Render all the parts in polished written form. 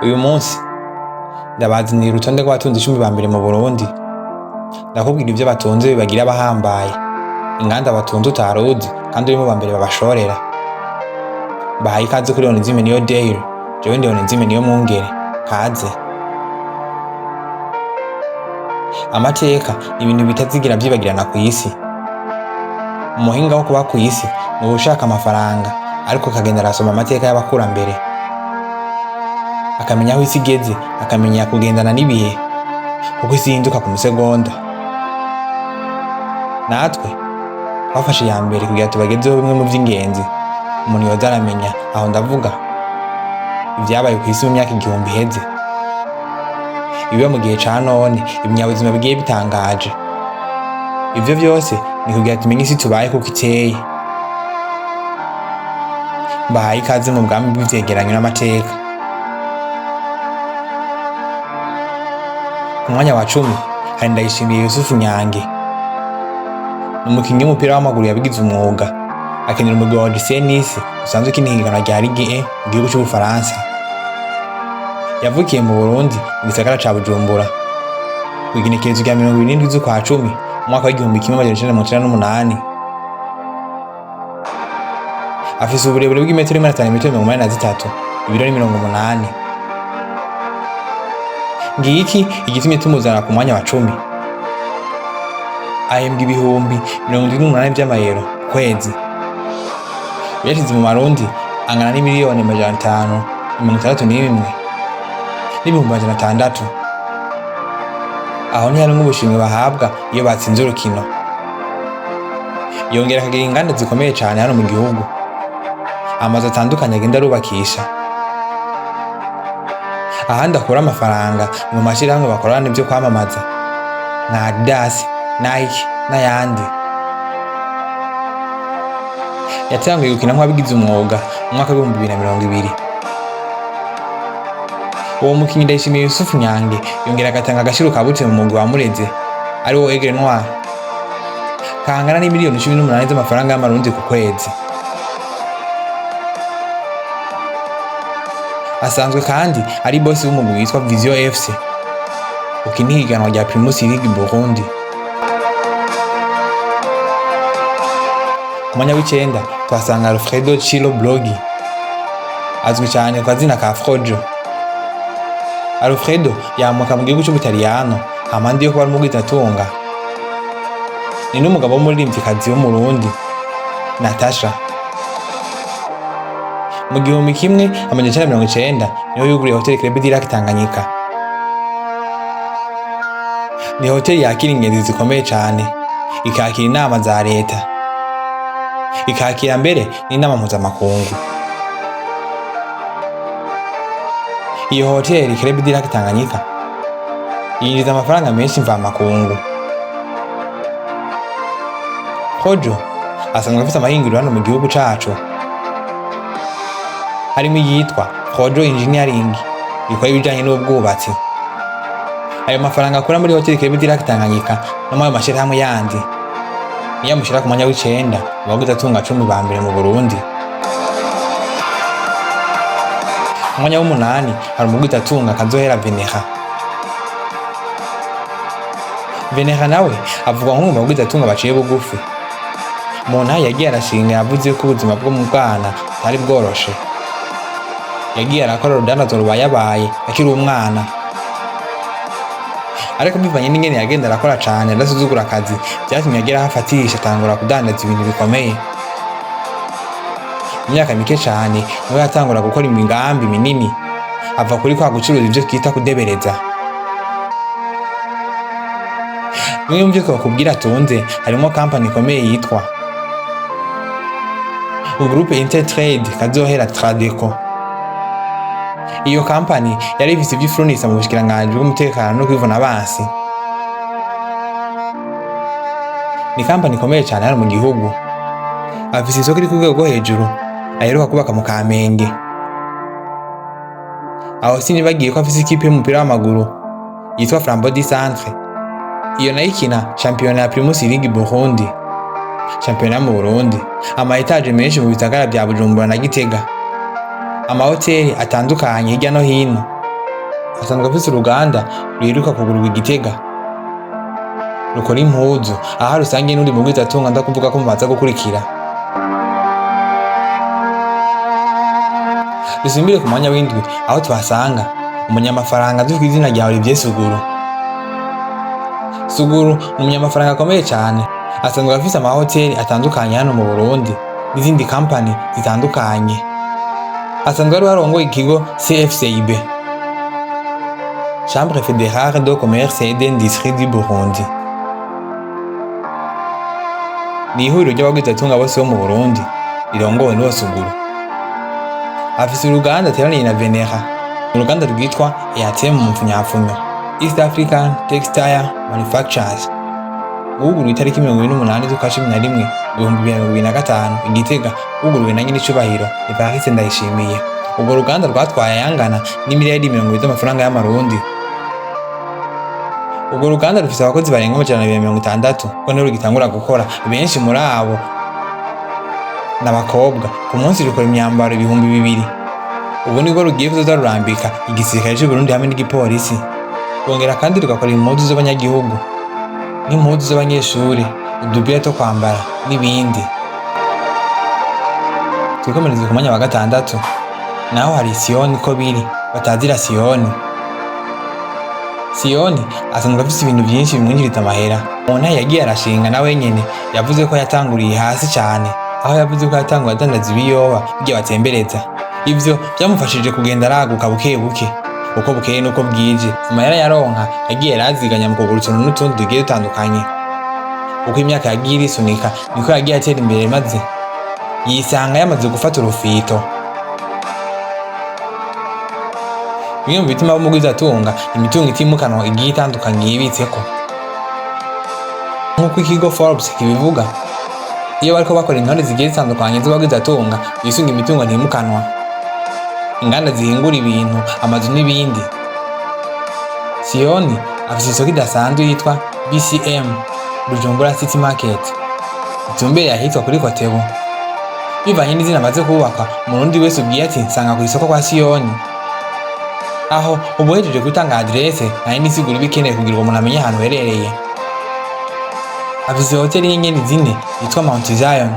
Uyu munsi ndabazanira urutonde rw'abatunzi 10 ba mbere mu Burundi. Ndakubwira ivyo batunze bibagira abahambaye, inganda batunze utaruzi kandi urimo ba mbere babashorera. Bahaye ikaze kuri Onizime Niyo Daily, jewe ndi Onizime Niyo Mwungere, kaze. Amateka ni ibintu bitazigira vyibagirana kw'isi. Umuhinga wo kuba kw'isi ni uwushaka amafaranga, ariko akagenda arasoma amateka y'abakurambere, akamenya aho isi igeze, akamenya kugendana n'ibihe, kuko isi ihinduka ku musegonda. Natwe twafashe iya mbere kugira tubagezeho bimwe mu vy'ingenzi umuntu yoza aramenya. Aho ndavuga ivyabaye kw'isi mu myaka 1000 iheze, ibiba mu gihe ca none, ibinyabuzima bigiye bitangaje. Ivyo vyose ni kugira tumenye isi tubaye kuko iteye. Mbahaye ikaze mu bwami bw'ivyegeranyo n'amateka. Ku mwanya wa 10 hari Ndayishimiye Yusufu Nyange. Ni umukinyi w'umupira w'amaguru yabigize umwuga, akinira umugwi wa Odyssey Nice usanzwe ukina ihiganwa rya Ligue 1 mu gihugu c'Ubufaransa. Yavukiye mu Burundi mu gisagara ca Bujumbura kw'igenekerezo rya 27 z'ukwa 10 mu mwaka wa 1998. Afise uburebure bw'imetero 183, ibiro ni 80. Ngiki igitumye tumuzana ku mwanya wa 10. Ahembwa ibihumbi 78 vy'amayero kwezi. Yashize mu Marundi angana n'imiliyoni 561 n'ibihumbi 600. Aho ni harimwo ubushimwe bahabwa iyo batsinze urukino. Yongera akagira inganda zikomeye cane hano mu gihugu, amazu atandukanye agenda arubakisha. Ahandi akura amafaranga ni mu mashirahamwe bakorana n'ivyo kwamamaza nka Adidas, Nike n'ayandi. Yatanguye gukina nk'uwabigize umwuga mu mwaka wa 2020. Uwo mukinyi Ndayishimiye Yusufu Nyange yongera agatanga agashiro kabutse mu mugwi wamureze ari wo Aigle Noir, kangana n'imiliyoni 18 z'amafaranga y'amarundi ku kwezi. Asanzwe kandi ari boss w'umugwi witwa Vision FC ukina ihiganwa rya Primus League Burundi. Ku mwanya w'9 tuhasanga Alfredo Chilo Blogi, azwi cyane kwa zina ka Frojo. Alfredo yamuka mu gihugu c'Ubutaliyano hamandi yo kuba mu Gitatunga. Ni n'umugabo w'umuririmvyikazi w'umurundi Natasha. Mu 1990 niho yuguriye Hotel Club du Lac Tanganyika. Ni hoteli yakira ingenzi zikomeye cane, ikakira inama za leta, ikakira mbere n'inama mpuzamakungu. Iyo hoteli Club du Lac Tanganyika yinjiza amafaranga menshi mvamakungu. Hojo asanzwe afise amahinguriro hano mu gihugu cacu, harimo iyitwa Hojo Engineering ikora ibijanye n'ubwubatsi. Ayo mafaranga akora muri Hotel Club du Lac Tanganyika no mu mashirahamwe yandi niyo amushira ku mwanya w'9 mu baguze atunga 10 ba mbere mu Burundi. Ku mwanya w'8 hari umugwi atunga kazohera Veneha. Veneha nawe avuga nk'umwe mu baguze atunga baciye bugufi. Umuntu yagiye arashinga yavuze ko ubuzima bwo mu bwana atari bworoshe. Yagiye arakora urudandazwa rubayabaye akiri umwana, ariko bivanye n'ingene yagenda arakora cane adasuzugura akazi vyatumye agera hafatisha atangura kudandaza ibintu bikomeye. Imyaka mike cane niho yatangura gukora imigambi minini, ava kuri kwa gucuruza ivyo twita kudebereza. Bimwe mu vyo twakubwira atunze harimo company ikomeye yitwa Groupe Intertrade kazohera Tradeco. Iyo company yari ifise ivy'ifurunisa mu bushikiranganji bw'umutekano no kwivuna abansi. Ni company ikomeye cane hano mu gihugu, afise isoko iri ku rwego rwo hejuru, aheruka kubaka mu Kamenge. Aho sinibagiye ko afise ikipe y'umupira w'amaguru yitwa Flambeau du Centre. Iyo nayo ikina shampiyona ya Primus League Burundi, shampiyona mu Burundi, ama etage menshi mu bisagara vya Bujumbura na Gitega. amahoteli atandukanye hirya no hino asanzwe afise uruganda ruheruka kugurwa i Gitega rukora impuzu, aha rusangiye n'undi mugwizatunga ndakuvuga ko mumaze gukurikira. Dusimbire ku mwanya w'indwi aho tuhasanga umunyamafaranga azwi kw'izina rya Olivier Suguru. Suguru ni umunyamafaranga akomeye cyane, asanzwe afise amahoteli atandukanye hano mu Burundi n'izindi kampani zitandukanye. Asanzwe ari arongoye ikigo CFCIB, Chambre Fédérale de Commerce et d'Industrie du Burundi. Ni ihuriro ry'abagwizatunga bose bo mu Burundi rirongowe n'uwo Suguru. Afise uruganda ateraniye na Venera, uruganda rwitwa EATM mu mfunyapfunyo, East African Textile Manufacturers. Wuguruwe itariki 28 z'ukwa 11 2025 i Gitega, wuguruwe na nyinicubahiro Evariste Ndayishimiye. Ubwo ruganda rwatwaye ayangana n'imiliyaridi 20 z'amafaranga y'amarundi. Ubwo ruganda rufise abakozi barenga 160 ko niho rugitangura gukora, benshi muri abo n'abakobwa. Ku munsi rukora imyambaro 2000. Ubu nibwo rugiye kuzoza rurambika igisirikare cy'u Burundi hamwe n'igipolisi. Bongera kandi rugakora impuzu z'abanyagihugu n'impuzu z'abanyeshuri, udupira two kwambara n'ibindi. Twikomereze ku mwanya wa 6 naho hari Siyoni ko biri batazira Siyoni. Siyoni asanzwe afise ibintu byinshi bimwinjiriza amahera. Umuntu yagiye arashinga nawe nyene yavuze ko yatanguriye hasi cyane, aho yavuze ko yatanguye adandaza ibiyoba byo batembereza. Ivyo byamufashije kugenda araguka buke buke uko bukeye nuko bwije. Amahera yaronka yagiye araziganya mu kugura utuntu n'utundi tugiye dutandukanye. Uko imyaka yagiye irisunika niko yagiye atera imbere, maze yisanga yamaze gufata urufito. Bimwe mu bituma b'umugwizatunga imitungo itimukanwa igiye itandukanye yibitseko. Nk'uko ikigo Forbes kibivuga, iyo bariko bakora intore zigiye zitandukanye z'abagwizatunga bisunga imitungo ntimukanwa, inganda zihingura ibintu, amazu n'ibindi. Siyoni afise isoko idasanzwe yitwa BCM, Bujumbura City Market, itumbereye ahitwa kuri Kotebu. Bivanye n'izina amaze kubaka, umurundi wese ubwiye ati nsanga ku isoko kwa Siyoni. Aho ubuhejeje gutanga adresse nari nisigura ibikeneye kugira ngo umuntu amenye ahantu herereye. Afise hoteli y'inyenyeri 4 yitwa Mount Zion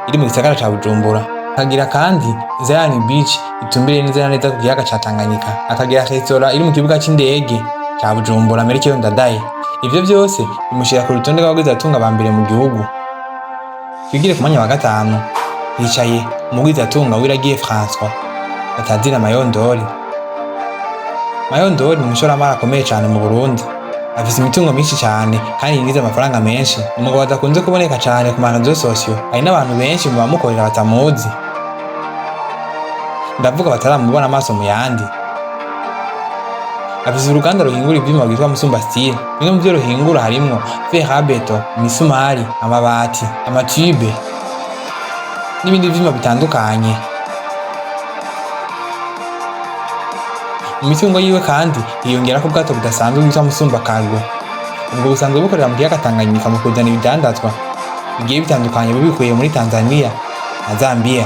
iri mu gisagara ca Bujumbura. Akagira kandi Zion Beach itumbereye neza neza ku kiyaga ca Tanganyika. Akagira restaurant iri mu kibuga c'indege ca Bujumbura Melchior Ndadaye. Ivyo byose bimushira ku rutonde rw'abagwizatunga ba mbere mu gihugu. Twigire ku mwanya wa 5 hicaye umugwizatunga Wiragiye François batazira Mayondori. Mayondori ni umushoramari akomeye cyane mu Burundi. Afise imitungo myinshi cyane kandi yinjiza amafaranga menshi. Umugabo adakunze kuboneka cyane ku marezo sosiyo, hari n'abantu benshi mu bamukorera batamuzi, ndavuga bataramubona amaso mu yandi. Afise uruganda ruhingura ivyuma rwitwa Musumba Steel. Bimwe mu byo ruhingura harimwo ferabeto, imisumari, amabati, amatube n'ibindi vyuma bitandukanye. Imitungo yiwe kandi yiyongera ko ubwato budasanzwe bwitwa Musumba Cargo. Ubwo busanzwe bukorera mu kiyaga Tanganyika mu kuzana ibidandazwa bigiye bitandukanye bubikuye muri Tanzania na Zambia.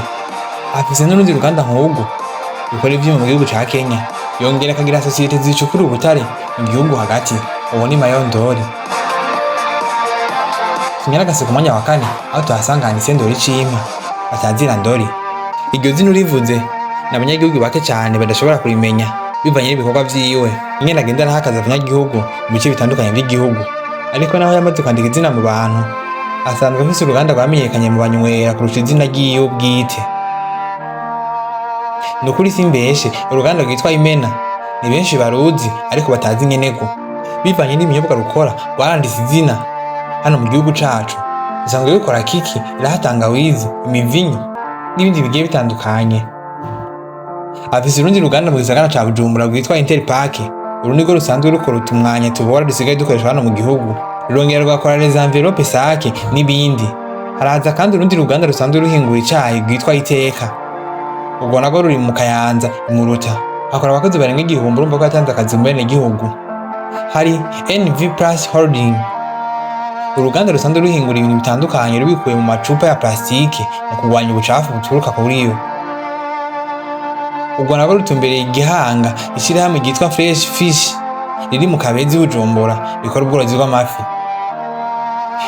Afise n'urundi ruganda nk'ubwo rukora ivyuma mu gihugu ca Kenya. Yongera akagira societe zicukura ubutare mu gihugu hagati. Uwo ni Mayondori. Tunyaragase ku mwanya wa 4 aho tuhasanga Ndori Cima batazira Ndori. Iryo zina urivuze n'abanyagihugu bake cyane badashobora kurimenya bivanye n'ibikorwa vyiwe. Ingene agenda arahakaza abanyagihugu mu bice bitandukanye by'igihugu. Ariko naho yamaze kwandika izina mu bantu, asanzwe afise uruganda rwamenyekanye mu banywera kurusha izina ry'iwe bwite. Nukuri simbeshe, uruganda rwitwa Imena ni benshi baruzi ariko batazi nyenego. Bivanye n'ibinyobwa rukora rwaranditse izina hano mu gihugu cacu. Usanzwe bikora kiki, irahatangawizi, imivinyo n'ibindi bigiye bitandukanye. Afise urundi ruganda mu gisagara ca Bujumbura rwitwa Interpark. Uru nirwo rusanzwe rukora utumwanya tubora dusigaye dukoreshwa hano mu gihugu. Rurongera rugakora les enveloppes sake n'ibindi. Haraza kandi urundi ruganda rusanzwe ruhingura icayi rwitwa Iteka. Ubwo nago ruri mu Kayanza Imuruta. Hakora abakozi barenga 1000 urumva ko yatanze akazi mu bene gihugu. Hari NV Plus Holding. Uruganda rusanzwe ruhingura ibintu bitandukanye rubikuye mu macupa ya plastike mu kugwanya ubucafu buturuka kuri yo. ubwo nabwo rutumbereye Igihanga ishirahamwe ryitwa Fresh Fish riri mu Kabezi Bujumbura rikora ubworozi bw'amafi.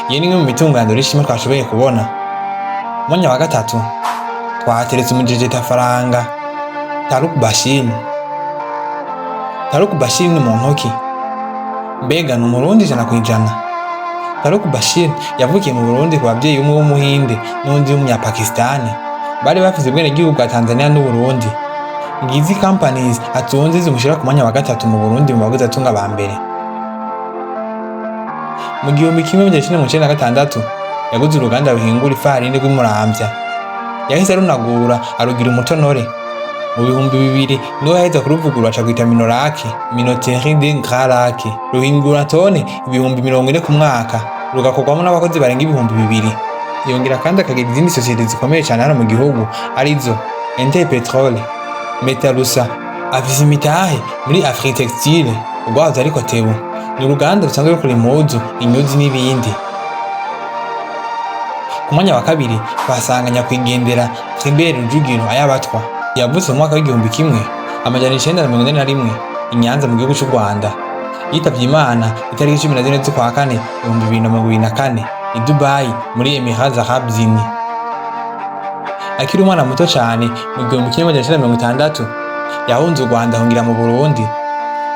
Iyo ni imwe mu mitungo ya Ndorishima twashoboye kubona. Umwanya wa gatatu twateretse umujejetafaranga Taruk Bashir. Taruk Bashir ni muntu ki? Mbega ni Umurundi 100%. Taruk Bashir yavukiye mu Burundi ku babyeyi umwe w'Umuhinde n'undi w'Umunyapakistani bari bafise ubwenegihugu bwa Tanzania n'Uburundi. Ngizi companies atunze zimushira ku mwanya wa gatatu mu Burundi mu baguzi atunga ba mbere. Mu 1996 yaguze uruganda ruhingura ifarini rw'Umuramvya. Yahise arunagura arugira umutonore. Mu 2000 niho yaheza kuruvugurura aca kwita Minorake, Minoterie de Grand Lac. Ruhingura tone 40,000 ku mwaka, rugakorwamo n'abakozi barenga 2,000. Yongera kandi akagira izindi sosiyete zikomeye cyane hano mu gihugu arizo Interpetrol, Metalusa, afise imitahe muri Afritextile, urwahoze ariko Tebu. Ni uruganda rusanzwe rukora impuzu, inyuzi n'ibindi. Ku mwanya wa kabiri twasanga nyakwigendera Tribert Rujugiro Ayabatwa. Yavutse mu mwaka w'1941 i Nyanza mu gihugu cy'u Rwanda. Yitavye Imana itariki 14 z'ukwa kane 2024 i Dubai muri Emirats Arabes Unis. Akiri umwana muto cyane mu 1960 yahunze u Rwanda ahungira mu Burundi.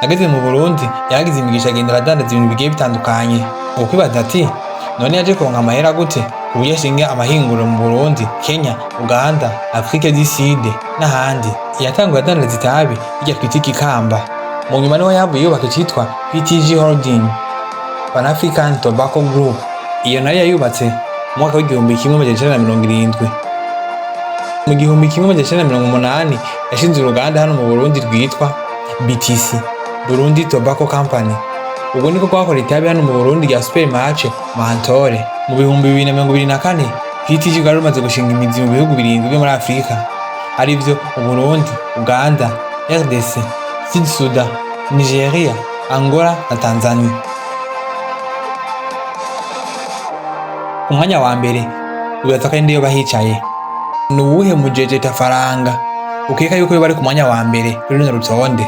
Ageze mu Burundi yagize imigisha agenda adandaza ibintu bigiye bitandukanye. Ukwibaza ati none yaje kuronka amahera gute kuburyo ashinga amahinguriro mu Burundi, Kenya, Uganda, Afrika du Sud n'ahandi. Yatanguye adandaza itabi irya twita Ikamba. Mu nyuma niho yavuye yubaka icitwa PTG Holding, Pan African Tobacco Group. Iyo nayo yayubatse mu mwaka w'1970. Mu 1980 yashinze uruganda hano mu Burundi rwitwa BTC, Burundi Tobacco Company. Ubwo niko kwakora itabi hano mu Burundi rya Supermarché Mantore. Mu 2024 PTG bwari rumaze gushinga imizi mu bihugu 7 byo muri Afrika arivyo Uburundi, Uganda, RDC, Sud Sudan, Nigeria, Angola na Tanzania. Umwanya wa mbere ugataka ndiyo bahicaye. Ni uwuhe mujejetafaranga ukeka yuko bari ku mwanya wa mbere kuri runo rutonde?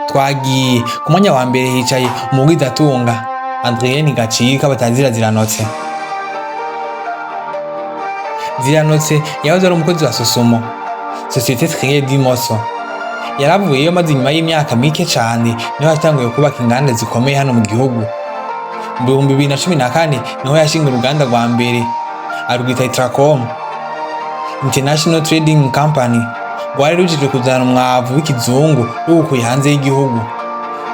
Twagiye ku mwanya wa mbere hicaye Umugwizatunga Adrien Gacika batazira Ziranotse. Ziranotse yahoze ari umukozi wa Sosomo, Société Créée d'Imoso. Yaravuyeyo maze nyuma y'imyaka mike cyane niho yatanguye kubaka inganda zikomeye hano mu gihugu. Mu 2014 niho yashinga uruganda rwa mbere arwita Tracom International Trading Company, rwari rujije kuzana umwavu w'ikizungu rukuye hanze y'igihugu.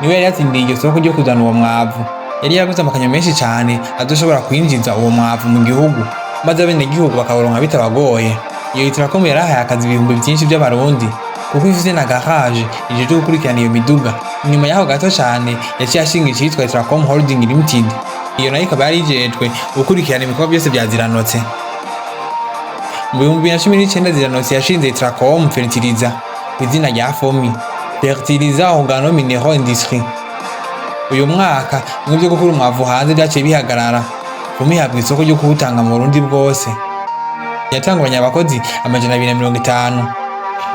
Niwe yari yatsindiye iryo soko ryo kuzana uwo mwavu. Yari yaguze amakanyo menshi cyane adoshobora kwinjiza uwo mwavu mu gihugu, maze abenegihugu bakaboronka bitabagoye. Iyo Tracom yarahaye akazi ibihumbi byinshi by'abarundi kuko ifite na garage ijeje gukurikirana iyo miduga. Nyuma yaho gato cyane yaciye ashinga icitwa Tracom Holding Limited. Iyo nayo ikaba yari ijejwe gukurikirana ibikorwa byose bya Ziranotse. Mu 2019 Ziranotse yashinze Tracom Fertiliza ku izina rya Fomi, Fertiliza Organo Mineral Industrie. Uyu mwaka nimwe byo gukura umwavu hanze byaciye bihagarara. Fomi habwa isoko ryo kuwutanga mu Burundi bwose. Yatanguranye abakozi 250.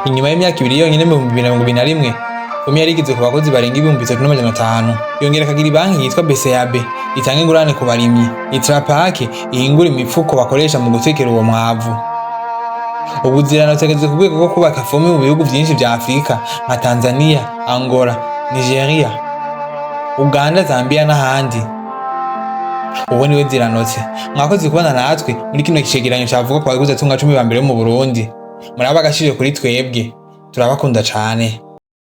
Inyuma y'imyaka 2 yonyine mu 2021 Fomi yarigeze ku bakozi barenga 3,500. Yongera akagira banki yitwa BCAB itanga ingurane ku barimyi. Itrapake ihingura imifuko bakoresha mu gutekera uwo mwavu. Ubu Ziranotse ageze ku rwego rwo kubaka Fomi mu bihugu byinshi bya Afrika nka Tanzania, Angola, Nigeria, Uganda, Zambia n'ahandi. Ubu niwe Ziranotse. Mwakoze kubona natwe muri kino kicegeranyo cyavuga ko abaguzi atunga 10 ba mbere mu Burundi. Muraba agashije kuri twebwe, turabakunda cyane.